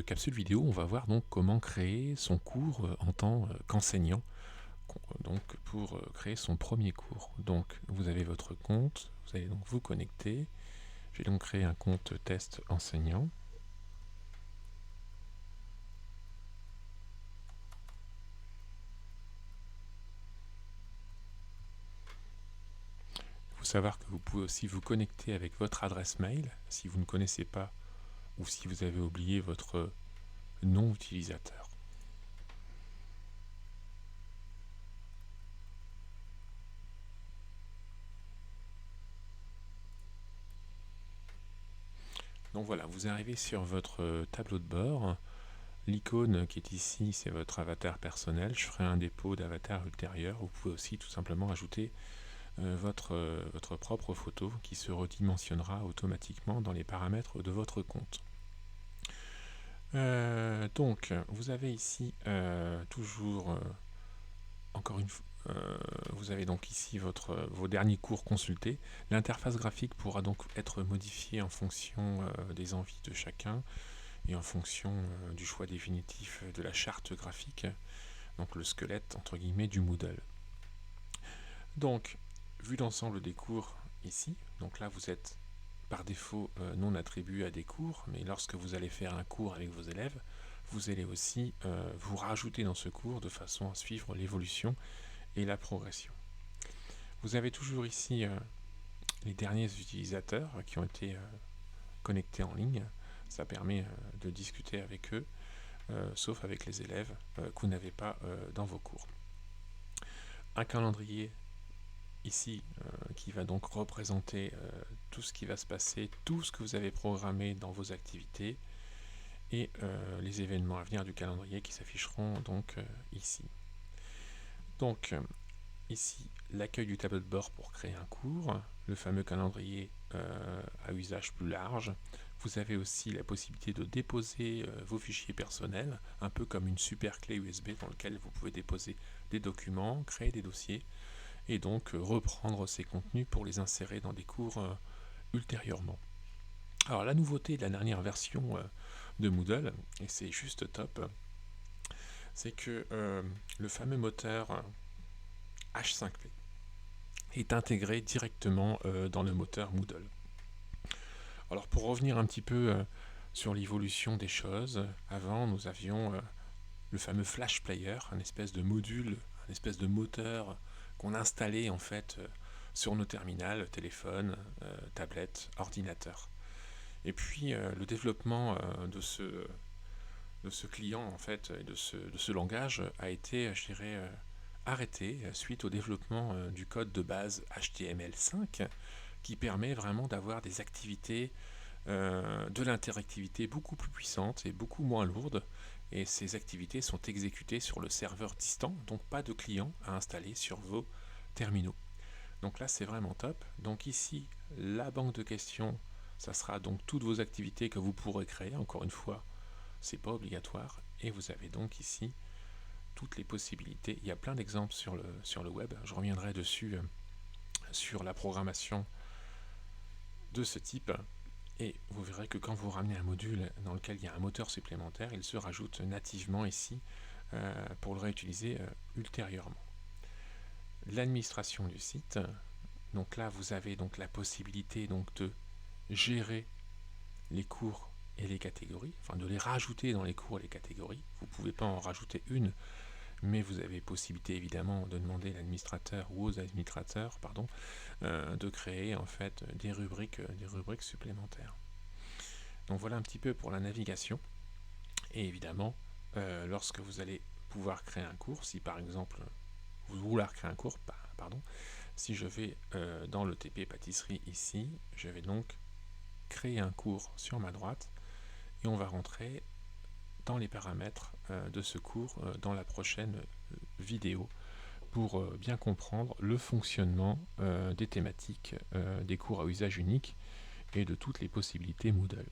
capsule vidéo, on va voir donc comment créer son cours en tant qu'enseignant, donc pour créer son premier cours. Donc vous avez votre compte, vous allez donc vous connecter. J'ai donc créé un compte test enseignant. Il faut savoir que vous pouvez aussi vous connecter avec votre adresse mail si vous ne connaissez pas ou si vous avez oublié votre nom utilisateur. Donc voilà, vous arrivez sur votre tableau de bord. L'icône qui est ici, c'est votre avatar personnel. Je ferai un dépôt d'avatar ultérieur. Vous pouvez aussi tout simplement ajouter votre propre photo qui se redimensionnera automatiquement dans les paramètres de votre compte. Donc, vous avez ici toujours, encore une fois, vous avez donc ici vos derniers cours consultés. L'interface graphique pourra donc être modifiée en fonction des envies de chacun et en fonction du choix définitif de la charte graphique, donc le squelette entre guillemets du Moodle. Donc, vu l'ensemble des cours ici, donc là vous êtes par défaut non attribué à des cours, mais lorsque vous allez faire un cours avec vos élèves, vous allez aussi vous rajouter dans ce cours de façon à suivre l'évolution et la progression. Vous avez toujours ici les derniers utilisateurs qui ont été connectés en ligne. Ça permet de discuter avec eux, sauf avec les élèves que vous n'avez pas dans vos cours. Un calendrier ici qui va donc représenter tout ce qui va se passer, tout ce que vous avez programmé dans vos activités et les événements à venir du calendrier qui s'afficheront donc ici. Donc ici l'accueil du tableau de bord pour créer un cours, le fameux calendrier à usage plus large. Vous avez aussi la possibilité de déposer vos fichiers personnels, un peu comme une super clé USB dans laquelle vous pouvez déposer des documents, créer des dossiers et donc reprendre ces contenus pour les insérer dans des cours ultérieurement. Alors la nouveauté de la dernière version de Moodle, et c'est juste top, c'est que le fameux moteur H5P est intégré directement dans le moteur Moodle. Alors pour revenir un petit peu sur l'évolution des choses, avant nous avions le fameux Flash Player, un espèce de module, un espèce de moteur qu'on installait en fait sur nos terminals, téléphone, tablette, ordinateur. Et puis le développement de ce client en fait, et de ce langage a été, je dirais, arrêté suite au développement du code de base HTML5 qui permet vraiment d'avoir des activités, de l'interactivité beaucoup plus puissante et beaucoup moins lourde. Et ces activités sont exécutées sur le serveur distant, donc pas de client à installer sur vos terminaux. Donc là c'est vraiment top. Donc ici la banque de questions, ça sera donc toutes vos activités que vous pourrez créer. Encore une fois, c'est pas obligatoire. Et vous avez donc ici toutes les possibilités. Il y a plein d'exemples sur le web. Je reviendrai dessus sur la programmation de ce type. Et vous verrez que quand vous ramenez un module dans lequel il y a un moteur supplémentaire, il se rajoute nativement ici pour le réutiliser ultérieurement. L'administration du site, donc là vous avez donc la possibilité donc de gérer les cours et les catégories, enfin de les rajouter dans les cours et les catégories. Vous ne pouvez pas en rajouter une, mais vous avez possibilité évidemment de demander à l'administrateur ou aux administrateurs de créer en fait des rubriques supplémentaires. Donc voilà un petit peu pour la navigation. Et évidemment, lorsque vous allez pouvoir créer un cours, si par exemple vous voulez créer un cours, si je vais dans le TP pâtisserie ici, je vais donc créer un cours sur ma droite et on va rentrer dans les paramètres de ce cours dans la prochaine vidéo pour bien comprendre le fonctionnement des thématiques des cours à usage unique et de toutes les possibilités Moodle.